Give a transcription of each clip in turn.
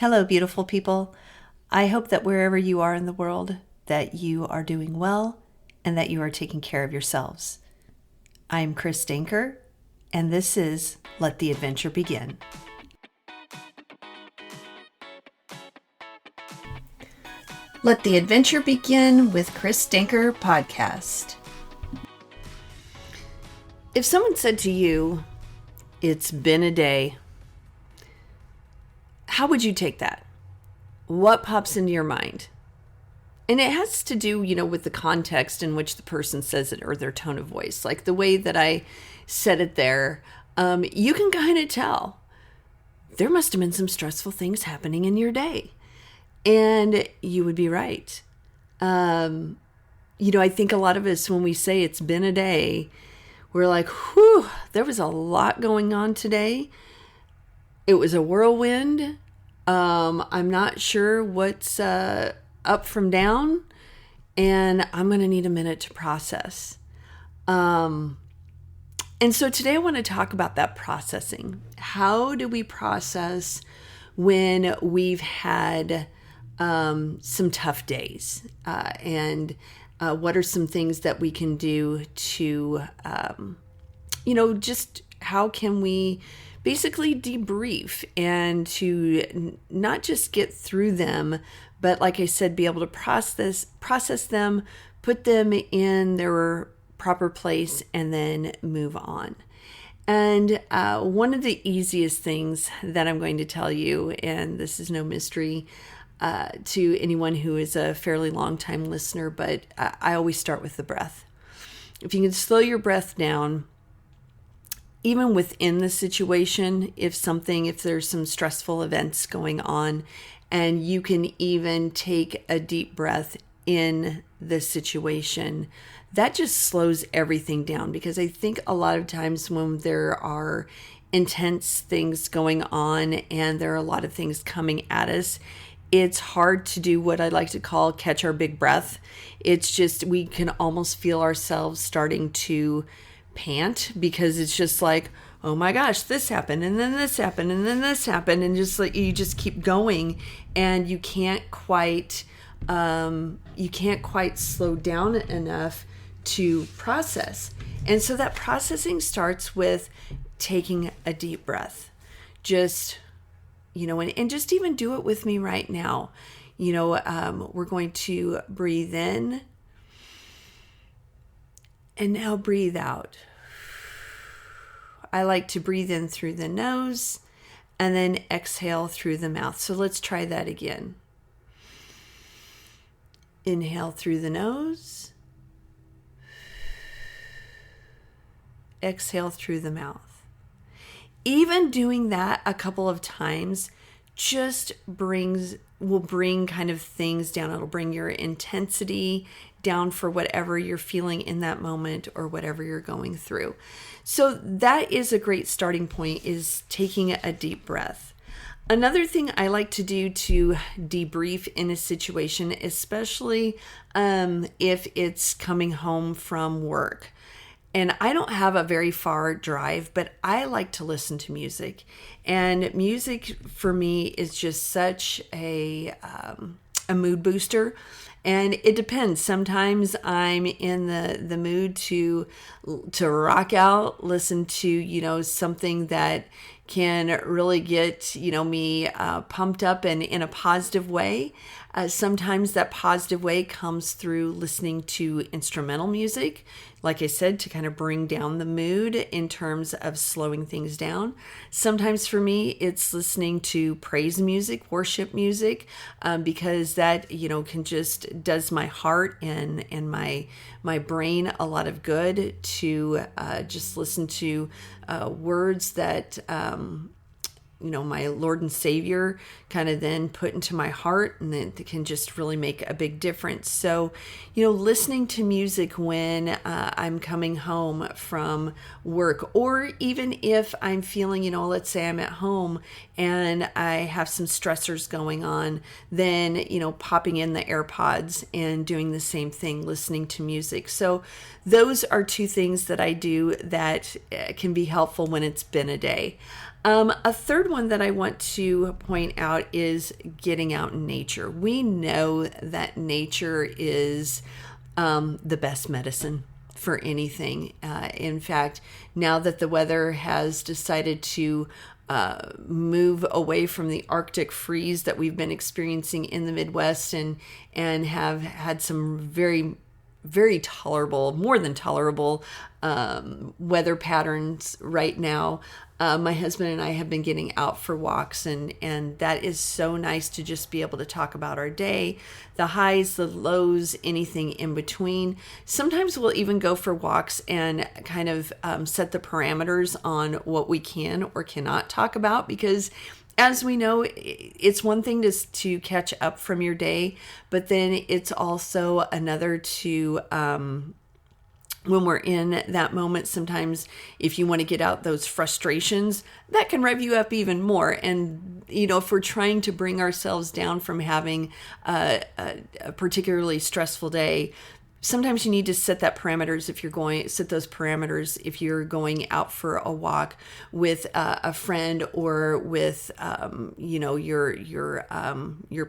Hello, beautiful people. I hope that wherever you are in the world, that you are doing well and that you are taking care of yourselves. I'm Chris Danker, and this is Let the Adventure Begin. Let the Adventure Begin with Chris Danker podcast. If someone said to you, "It's been a day," how would you take that? What pops into your mind? And it has to do, with the context in which the person says it or their tone of voice. Like the way that I said it there, you can kind of tell there must have been some stressful things happening in your day. And you would be right. I think a lot of us, when we say it's been a day, we're like, whew, there was a lot going on today. It was a whirlwind. I'm not sure what's up from down, and I'm going to need a minute to process. And so today I want to talk about that processing. How do we process when we've had some tough days? And what are some things that we can do to, just how can we basically debrief and to not just get through them, but like I said, be able to process them, put them in their proper place, and then move on. And one of the easiest things that I'm going to tell you, and this is no mystery to anyone who is a fairly long time listener, but I always start with the breath. If you can slow your breath down, even within the situation, if there's some stressful events going on, and you can even take a deep breath in the situation, that just slows everything down. Because I think a lot of times when there are intense things going on and there are a lot of things coming at us, it's hard to do what I like to call catch our big breath. It's just, we can almost feel ourselves starting to pant, because it's just like, oh my gosh, this happened, and then this happened, and then this happened, and just like you just keep going, and you can't quite slow down enough to process. And so that processing starts with taking a deep breath. Just and just even do it with me right now. We're going to breathe in. And now breathe out. I like to breathe in through the nose and then exhale through the mouth. So let's try that again. Inhale through the nose. Exhale through the mouth. Even doing that a couple of times just will bring kind of things down. It'll bring your intensity down for whatever you're feeling in that moment or whatever you're going through. So that is a great starting point, is taking a deep breath. Another thing I like to do to debrief in a situation, especially if it's coming home from work. And I don't have a very far drive, but I like to listen to music. And music for me is just such a mood booster. And it depends. Sometimes I'm in the mood to rock out, listen to, something that can really get, me pumped up and in a positive way. Sometimes that positive way comes through listening to instrumental music, like I said, to kind of bring down the mood in terms of slowing things down. Sometimes for me, it's listening to praise music, worship music, because that, can just does my heart and my brain a lot of good to just listen to words that my Lord and Savior kind of then put into my heart, and then it can just really make a big difference. So, listening to music when I'm coming home from work, or even if I'm feeling, let's say I'm at home and I have some stressors going on, then, popping in the AirPods and doing the same thing, listening to music. So those are two things that I do that can be helpful when it's been a day. A third one that I want to point out is getting out in nature. We know that nature is the best medicine for anything. In fact, now that the weather has decided to move away from the Arctic freeze that we've been experiencing in the Midwest, and have had some very tolerable, more than tolerable weather patterns right now. My husband and I have been getting out for walks, and that is so nice to just be able to talk about our day, the highs, the lows, anything in between. Sometimes we'll even go for walks and kind of set the parameters on what we can or cannot talk about, because as we know, it's one thing to catch up from your day, but then it's also another to when we're in that moment, sometimes if you want to get out those frustrations, that can rev you up even more. And, if we're trying to bring ourselves down from having a particularly stressful day, sometimes you need to set those parameters if you're going out for a walk with a friend or with your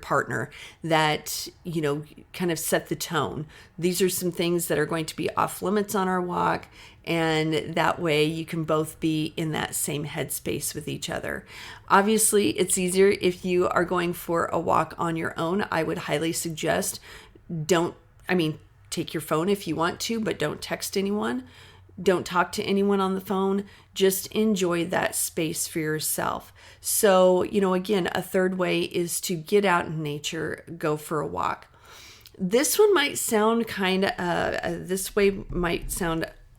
partner, that kind of set the tone. These are some things that are going to be off limits on our walk, and that way you can both be in that same headspace with each other. Obviously, it's easier if you are going for a walk on your own. I would highly suggest take your phone if you want to, but don't text anyone. Don't talk to anyone on the phone. Just enjoy that space for yourself. So, again, a third way is to get out in nature, go for a walk. This one might sound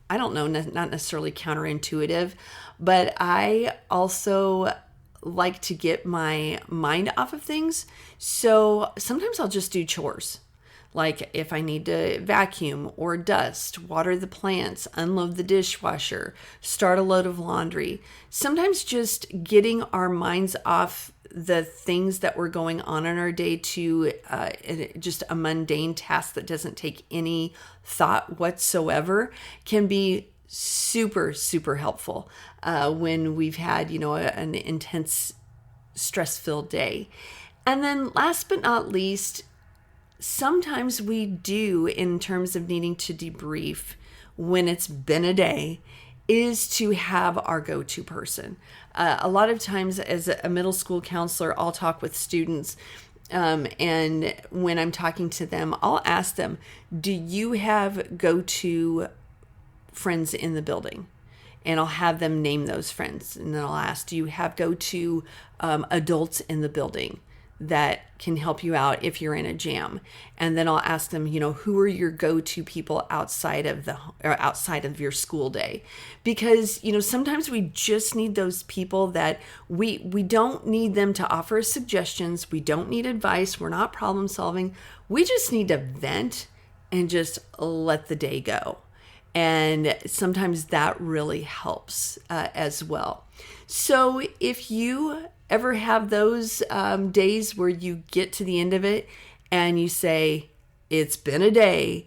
I don't know, not necessarily counterintuitive, but I also like to get my mind off of things. So sometimes I'll just do chores. Like if I need to vacuum or dust, water the plants, unload the dishwasher, start a load of laundry. Sometimes just getting our minds off the things that were going on in our day to just a mundane task that doesn't take any thought whatsoever can be super, super helpful when we've had, an intense, stress-filled day. And then last but not least, sometimes we do, in terms of needing to debrief when it's been a day, is to have our go-to person. A lot of times as a middle school counselor, I'll talk with students, and when I'm talking to them, I'll ask them, do you have go-to friends in the building? And I'll have them name those friends. And then I'll ask, do you have go-to adults in the building that can help you out if you're in a jam? And then I'll ask them, who are your go-to people outside of your school day? Because, sometimes we just need those people that we don't need them to offer us suggestions. We don't need advice. We're not problem solving. We just need to vent and just let the day go. And sometimes that really helps as well. So if you ever have those days where you get to the end of it and you say, it's been a day,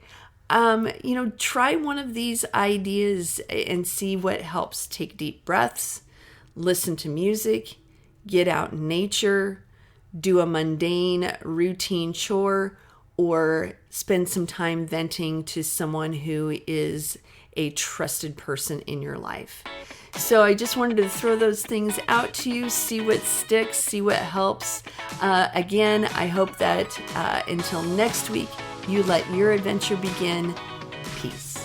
try one of these ideas and see what helps. Take deep breaths, listen to music, get out in nature, do a mundane routine chore, or spend some time venting to someone who is a trusted person in your life. So I just wanted to throw those things out to you, see what sticks, see what helps. Again, I hope that until next week, you let your adventure begin. Peace.